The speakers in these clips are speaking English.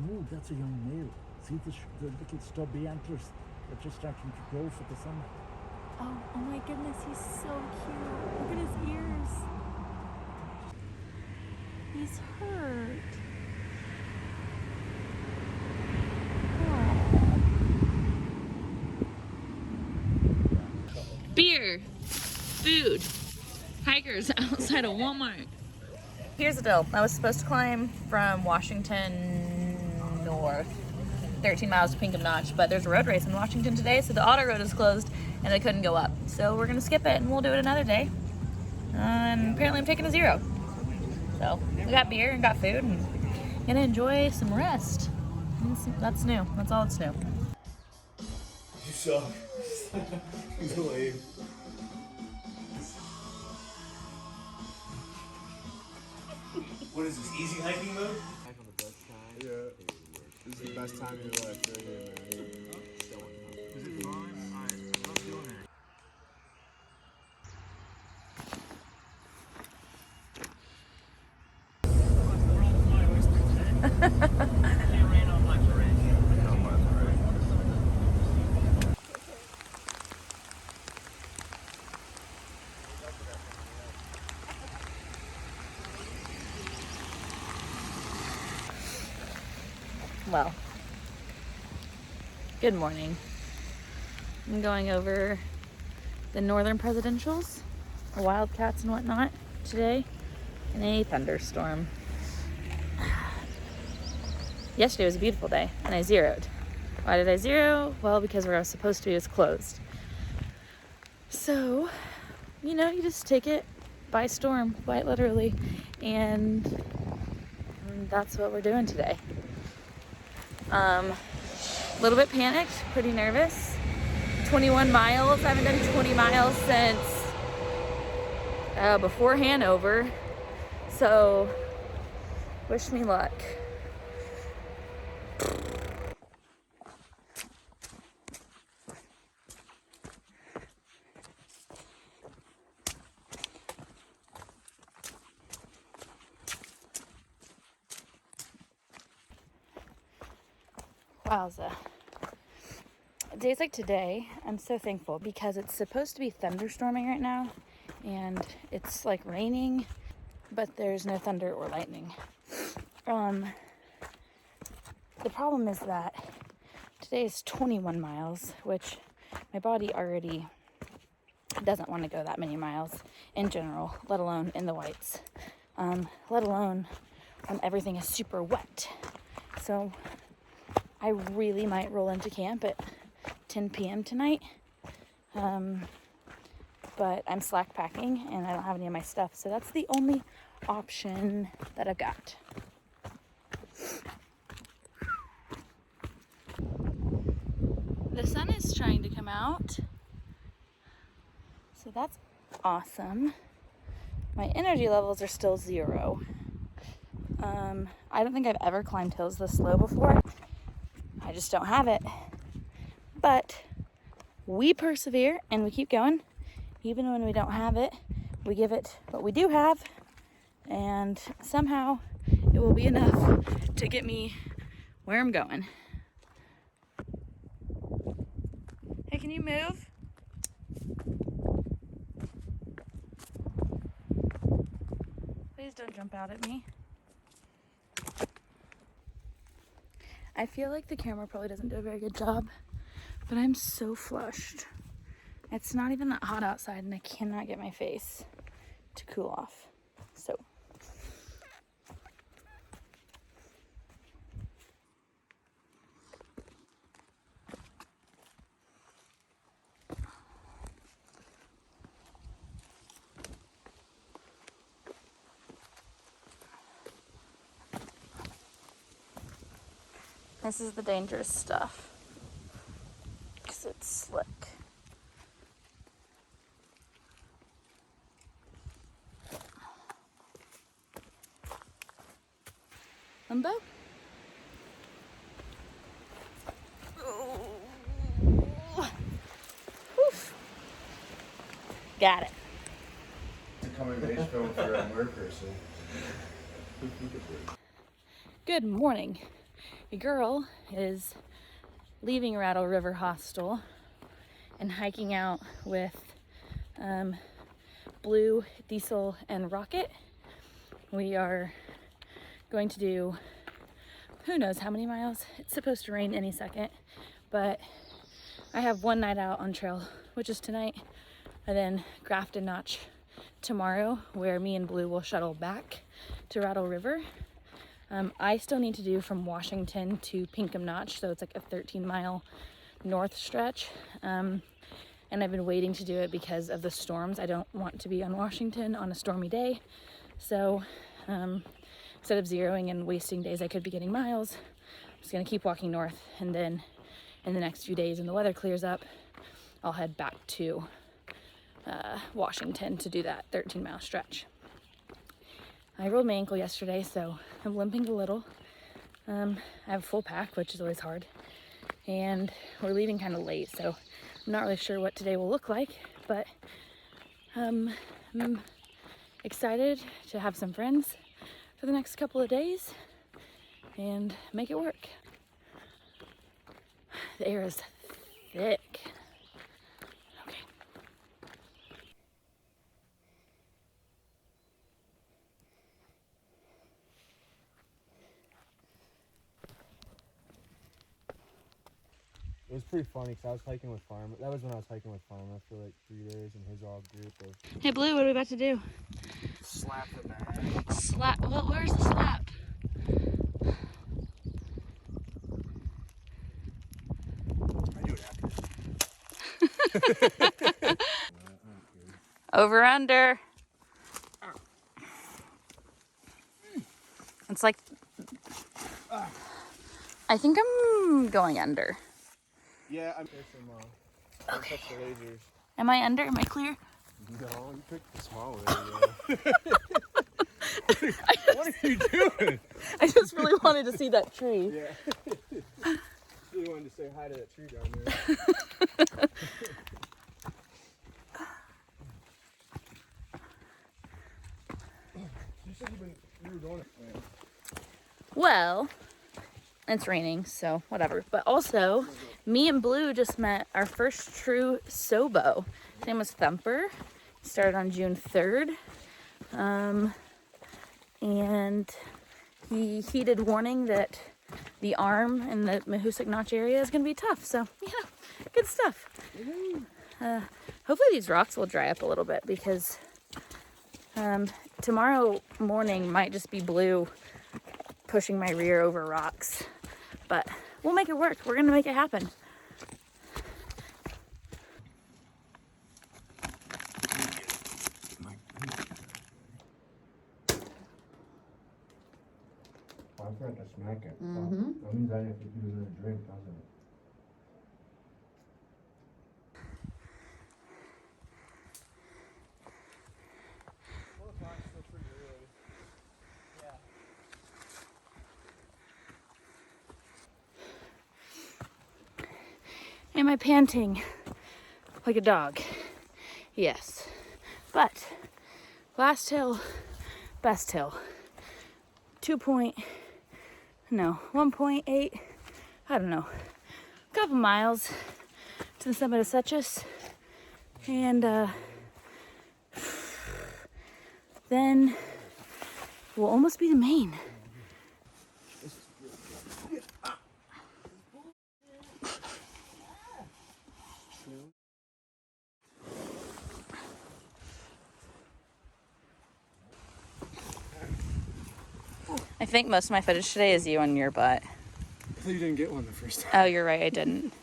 Ooh, that's a young male. See the little stubby antlers? They're just starting to grow for the summer. Oh my goodness, he's so cute. Look at his ears. He's hurt. Oh. Beer, food, hikers outside of Walmart. Here's the deal. I was supposed to climb from Washington north, 13 miles to Pinkham Notch, but there's a road race in Washington today, so the auto road is closed and I couldn't go up. So we're gonna skip it and we'll do it another day. And apparently I'm taking a 0. So we got beer and got food and gonna enjoy some rest. That's new. That's all that's new. You suck. He's lame. What is this, easy hiking mode? Back on the best time. Yeah. This is the best time of your life right here, man. Is it fun? I love doing it. Well, good morning. I'm going over the northern presidentials, the Wildcats and whatnot today in a thunderstorm. Yesterday was a beautiful day and I zeroed. Why did I zero? Well, because where I was supposed to be was closed. So, you know, you just take it by storm, quite literally, and that's what we're doing today. A little bit panicked, pretty nervous. 21 miles. I haven't done 20 miles since before Hanover. So, wish me luck. Wowza. Days like today, I'm so thankful because it's supposed to be thunderstorming right now and it's like raining, but there's no thunder or lightning. The problem is that today is 21 miles, which my body already doesn't want to go that many miles in general, let alone in the whites, let alone when everything is super wet. So I really might roll into camp at 10 p.m. tonight, but I'm slack packing and I don't have any of my stuff, so that's the only option that I've got. The sun is trying to come out, so that's awesome. My energy levels are still 0. I don't think I've ever climbed hills this slow before. I just don't have it. But we persevere and we keep going. Even when we don't have it, we give it what we do have. And somehow it will be enough to get me where I'm going. Hey, can you move? Please don't jump out at me. I feel like the camera probably doesn't do a very good job, but I'm so flushed. It's not even that hot outside and I cannot get my face to cool off. So. This is the dangerous stuff because it's slick. Limbo? Oof. Got it. It's a coming-of-age film for a murder person. Good morning. a girl is leaving Rattle River Hostel and hiking out with Blue, Diesel, and Rocket. We are going to do who knows how many miles. It's supposed to rain any second, but I have one night out on trail, which is tonight, and then Grafton Notch tomorrow, where me and Blue will shuttle back to Rattle River. I still need to do from Washington to Pinkham Notch, so it's like a 13-mile north stretch. And I've been waiting to do it because of the storms. I don't want to be on Washington on a stormy day. So instead of zeroing and wasting days I could be getting miles, I'm just gonna keep walking north, and then in the next few days when the weather clears up, I'll head back to Washington to do that 13-mile stretch. I rolled my ankle yesterday, so I'm limping a little. I have a full pack, which is always hard. And we're leaving kind of late, so I'm not really sure what today will look like, but I'm excited to have some friends for the next couple of days and make it work. The air is thick. Okay. It was pretty funny because I was hiking with Farm. That was when I was hiking with Farm for like 3 days, and his all group of Hey Blue, what are we about to do? slap the bag. Slap? Well, where's the slap? I do it after. Over under. It's like, I think I'm going under. Yeah, I'm fixing I'll touch the lasers. Am I under? Am I clear? No, you picked the small laser. What are you doing? I just really wanted to see that tree. Yeah. Really wanted to say hi to that tree down there. You said you were going to plant. Well, it's raining, so whatever. But also, me and Blue just met our first true Sobo. His name was Thumper. He started on June 3rd. And he heeded warning that the arm in the Mahoosuc Notch area is going to be tough. So, yeah, good stuff. Hopefully these rocks will dry up a little bit, because tomorrow morning might just be Blue pushing my rear over rocks. But we'll make it work. We're going to make it happen. I forgot to smack it. That means I have to do another drink, doesn't it? Am I panting like a dog? Yes. But last hill, best hill. 1.8, I don't know. A couple miles to the summit of Suchess. And then we'll almost be to Maine. I think most of my footage today is you on your butt. I thought you didn't get one the first time. Oh, you're right, I didn't.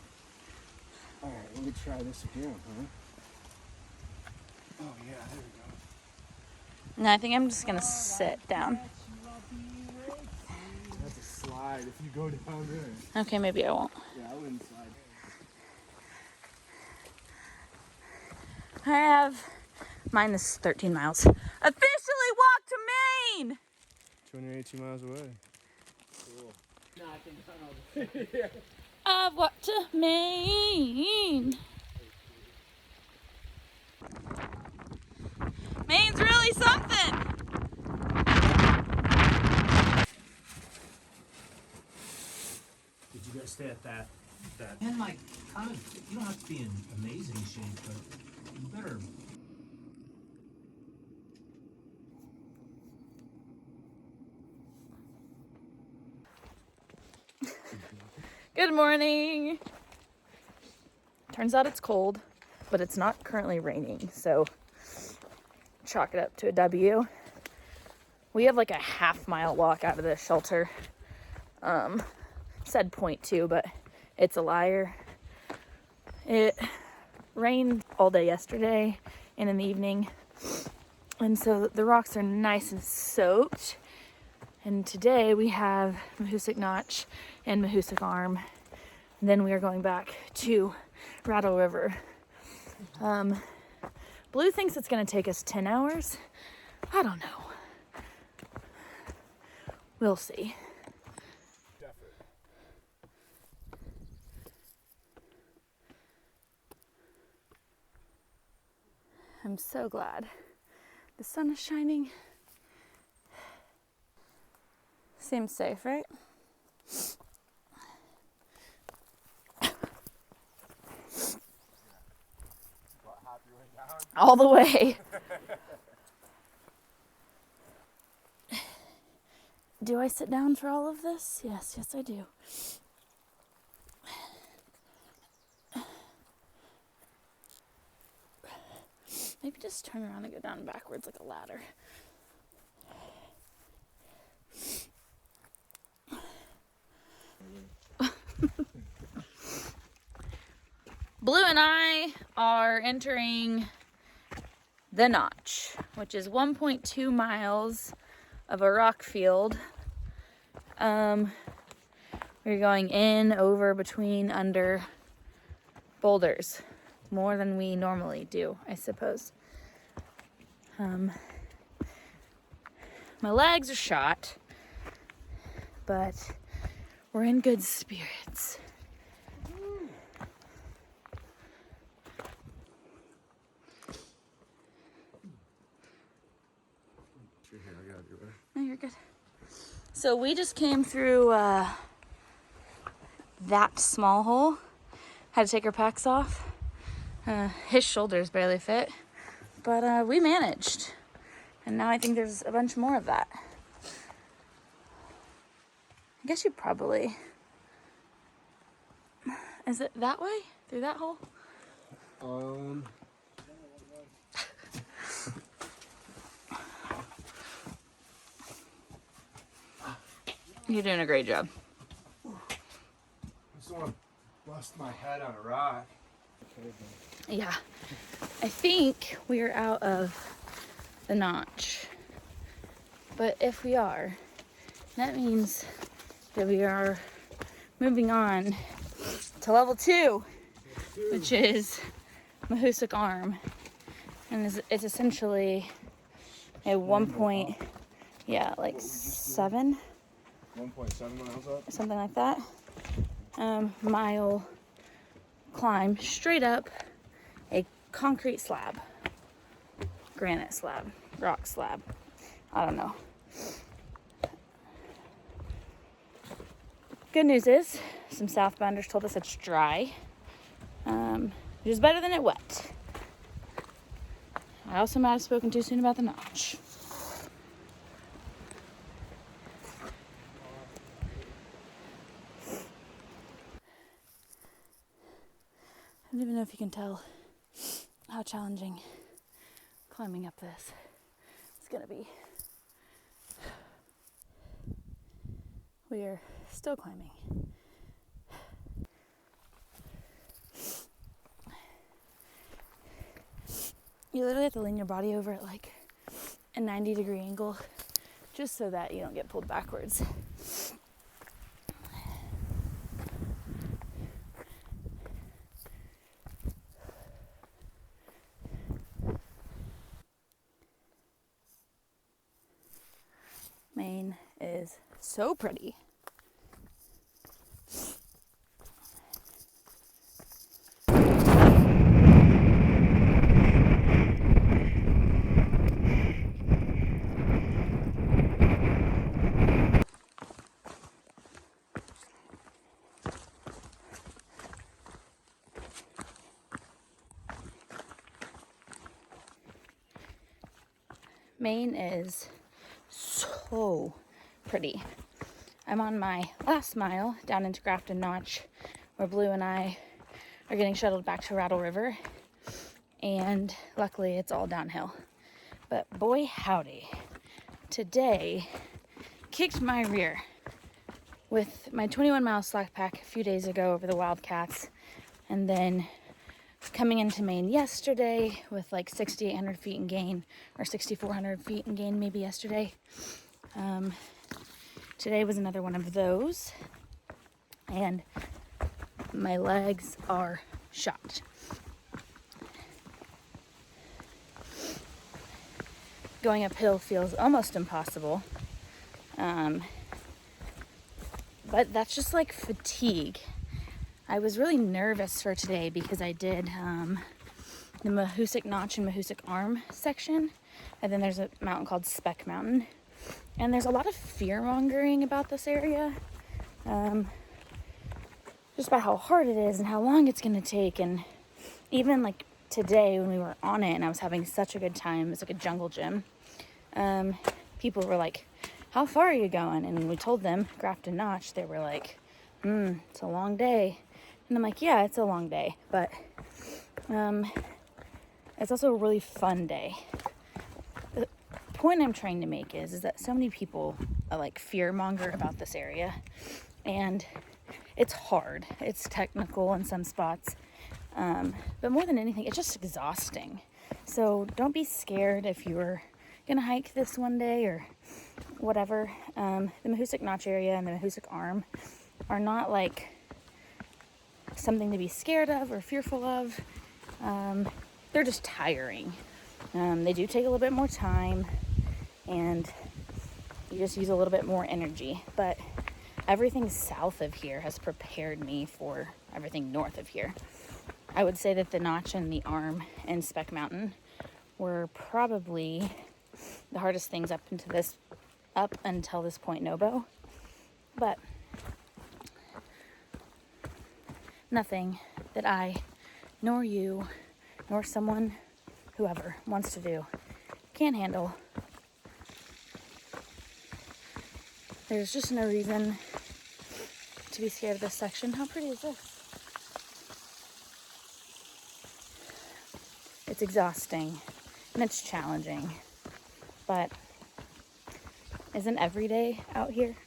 Alright, let me try this again, huh? Oh yeah, there we go. No, I think I'm just gonna sit down. That's a slide if you go down there. Okay, maybe I won't. Yeah, I wouldn't slide. I have minus 13 miles. Officially walked to Maine! 282 miles away. Cool. I've walked to Maine. Maine's really something. fit that. And like, kind of, you don't have to be in amazing shape, but you better. Good morning. Turns out it's cold, but it's not currently raining, so chalk it up to a W. We have like a half-mile walk out of the shelter. Said 0.2, but it's a liar. It rained all day yesterday and in the evening, and so the rocks are nice and soaked. And today we have Mahoosuc Notch and Mahoosuc Arm. And then we are going back to Rattle River. Blue thinks it's going to take us 10 hours. I don't know. We'll see. I'm so glad the sun is shining. Seems safe, right? All the way. Do I sit down for all of this? Yes, I do. Maybe just turn around and go down backwards like a ladder. Blue and I are entering the Notch, which is 1.2 miles of a rock field. We're going in, over, between, under boulders. More than we normally do, I suppose. My legs are shot, but we're in good spirits. No, you're good. So we just came through that small hole. Had to take our packs off. His shoulders barely fit, but we managed. And now I think there's a bunch more of that. I guess you probably... Is it that way? Through that hole? You're doing a great job. I just want to bust my head on a rock. Yeah. I think we're out of the Notch. But if we are, that means that we are moving on to level 2, which is Mahoosuc Arm. And it's essentially a 1.7 1.7 miles up? something like that, mile climb straight up a concrete slab, granite slab, rock slab, I don't know. Good news is some southbounders told us it's dry, which is better than it wet. I also might have spoken too soon about the Notch. I don't even know if you can tell how challenging climbing up this is going to be. We are still climbing. You literally have to lean your body over at like a 90-degree angle just so that you don't get pulled backwards. Maine is so pretty. Maine is so pretty. I'm on my last mile down into Grafton Notch, where Blue and I are getting shuttled back to Rattle River, and luckily it's all downhill. But boy howdy, today kicked my rear with my 21-mile slack pack a few days ago over the Wildcats, and then coming into Maine yesterday with like 6,800 feet in gain, or 6,400 feet in gain maybe yesterday. Today was another one of those, and my legs are shot. Going uphill feels almost impossible, but that's just like fatigue. I was really nervous for today because I did the Mahoosuc Notch and Mahoosuc Arm section, and then there's a mountain called Speck Mountain, and there's a lot of fear mongering about this area, just about how hard it is and how long it's gonna take. And even like today when we were on it and I was having such a good time, it's like a jungle gym, people were like, how far are you going? And when we told them Grafton Notch, they were like, it's a long day. And I'm like, yeah, it's a long day, but it's also a really fun day. The point I'm trying to make is that so many people are like fear monger about this area, and it's hard. It's technical in some spots, but more than anything, it's just exhausting. So don't be scared if you're gonna hike this one day or whatever. The Mahoosuc Notch area and the Mahoosuc Arm are not like something to be scared of or fearful of. They're just tiring. They do take a little bit more time, and you just use a little bit more energy, but everything south of here has prepared me for everything north of here. I would say that the Notch and the Arm and Speck Mountain were probably the hardest things up until this point, Nobo. But nothing that I, nor you, nor someone, whoever wants to do, can handle. There's just no reason to be scared of this section. How pretty is this? It's exhausting and it's challenging, but isn't every day out here?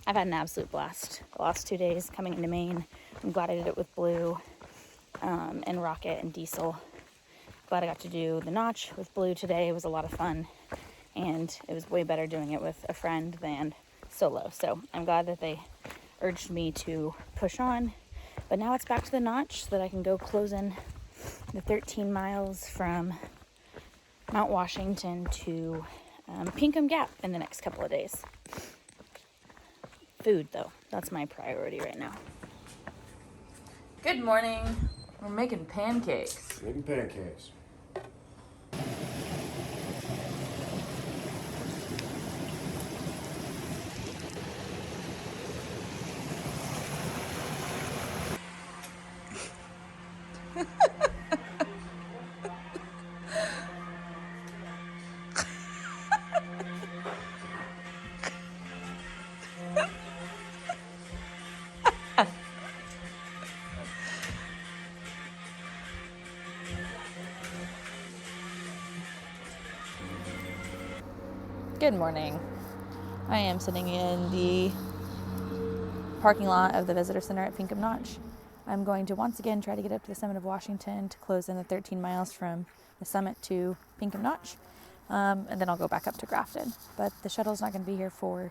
I've had an absolute blast the last 2 days coming into Maine. I'm glad I did it with Blue and Rocket and Diesel. Glad I got to do the Notch with Blue today. It was a lot of fun, and it was way better doing it with a friend than solo. So I'm glad that they urged me to push on, but now it's back to the Notch so that I can go close in the 13 miles from Mount Washington to Pinkham Gap in the next couple of days. Food, though, that's my priority right now. Good morning. We're making pancakes. Making pancakes. Good morning. I am sitting in the parking lot of the visitor center at Pinkham Notch. I'm going to once again try to get up to the summit of Washington to close in the 13 miles from the summit to Pinkham Notch, and then I'll go back up to Grafton. But the shuttle's not going to be here for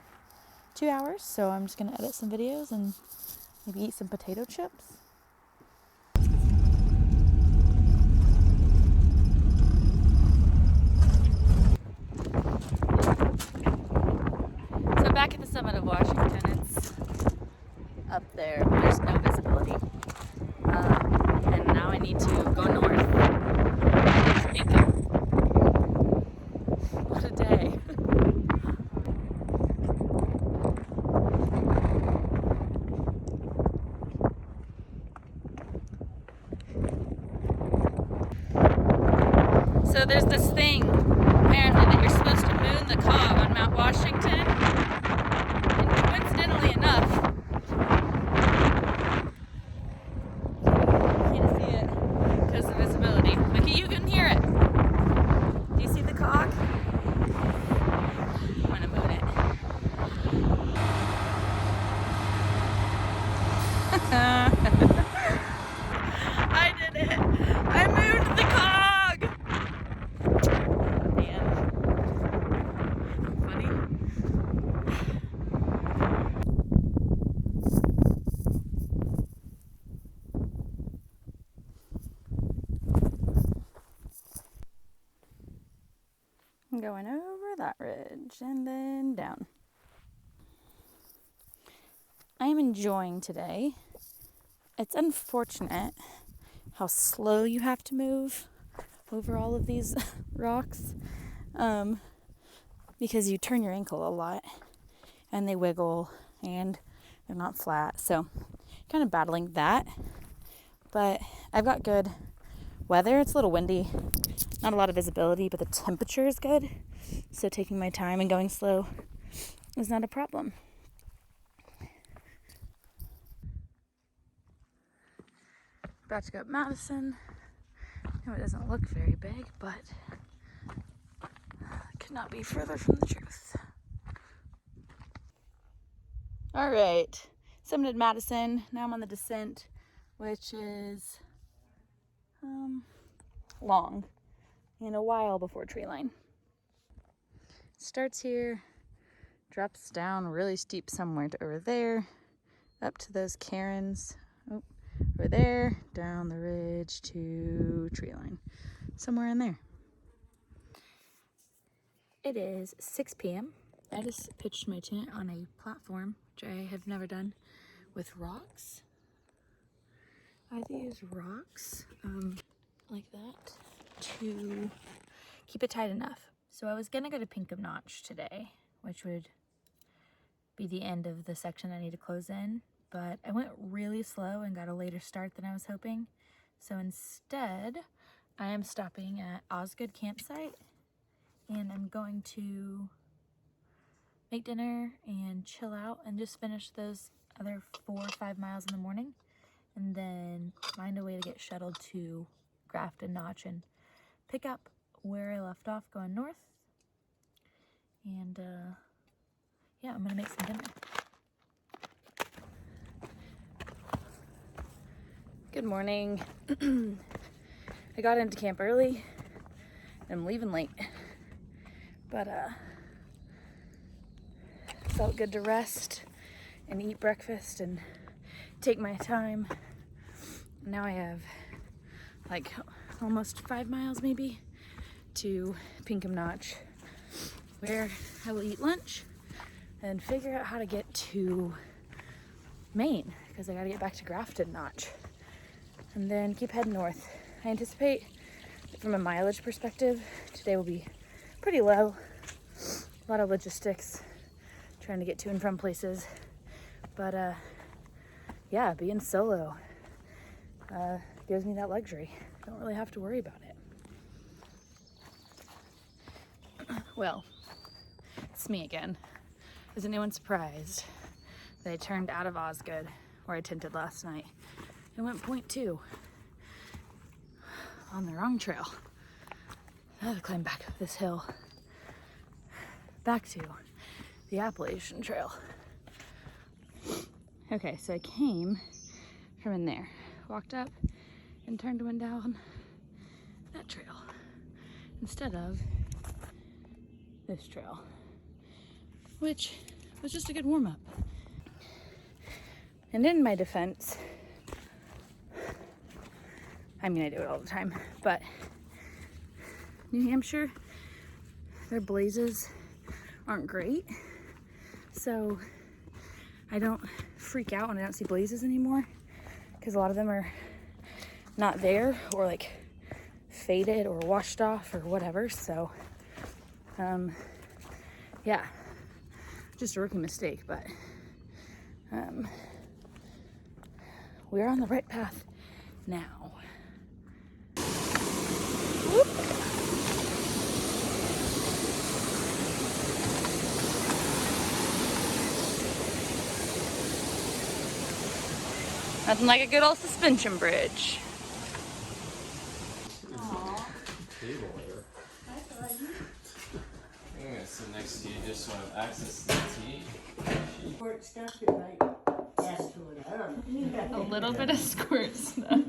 2 hours, so I'm just going to edit some videos and maybe eat some potato chips. So back at the summit of Washington, it's up there, but there's no visibility. And now I need to go north. What a day. So there's this thing, apparently, that you're supposed to moon the cog on Mount Washington. And coincidentally enough, you can't see it because of visibility, but you can hear it. Do you see the cog? I'm gonna moon it. I did it! I mooned the cog! Man. Funny. I'm going over that ridge and then down. I am enjoying today. It's unfortunate how slow you have to move over all of these rocks, because you turn your ankle a lot and they wiggle and they're not flat. So kind of battling that, but I've got good weather. It's a little windy, not a lot of visibility, but the temperature is good. So taking my time and going slow is not a problem. About to go up Madison. I know it doesn't look very big, but it could not be further from the truth. All right, summited Madison. Now I'm on the descent, which is long and a while before tree line. Starts here, drops down really steep somewhere to over there, up to those cairns. Oh, over there, down the ridge to tree line, somewhere in there. It is 6 p.m. I just pitched my tent on a platform, which I have never done, with rocks. I had to use rocks like that to keep it tight enough. So I was gonna go to Pinkham Notch today, which would be the end of the section I need to close in. But I went really slow and got a later start than I was hoping. So instead, I am stopping at Osgood campsite and I'm going to make dinner and chill out and just finish those other 4 or 5 miles in the morning and then find a way to get shuttled to Grafton Notch and pick up where I left off going north. And yeah, I'm gonna make some dinner. Good morning. I got into camp early and I'm leaving late, but felt good to rest and eat breakfast and take my time. Now I have like almost 5 miles maybe to Pinkham Notch, where I will eat lunch and figure out how to get to Maine, because I gotta get back to Grafton Notch and then keep heading north. I anticipate that from a mileage perspective, today will be pretty low. A lot of logistics, trying to get to and from places. But yeah, being solo gives me that luxury. Don't really have to worry about it. Well, it's me again. Is anyone surprised that I turned out of Osgood, where I tented last night, and went 0.2 on the wrong trail? I had to climb back up this hill, back to the Appalachian trail. Okay, so I came from in there, walked up and turned and went down that trail instead of this trail, which was just a good warm-up. And in my defense, I mean, I do it all the time, but New Hampshire, their blazes aren't great. So I don't freak out when I don't see blazes anymore, because a lot of them are not there or like faded or washed off or whatever. So yeah, just a rookie mistake, but we're on the right path now. Whoop. Nothing like a good old suspension bridge. Table here. I'm gonna sit next to you just so I have access to the tea. Squirt stuff that might add to it. I don't know. A little bit of squirt stuff.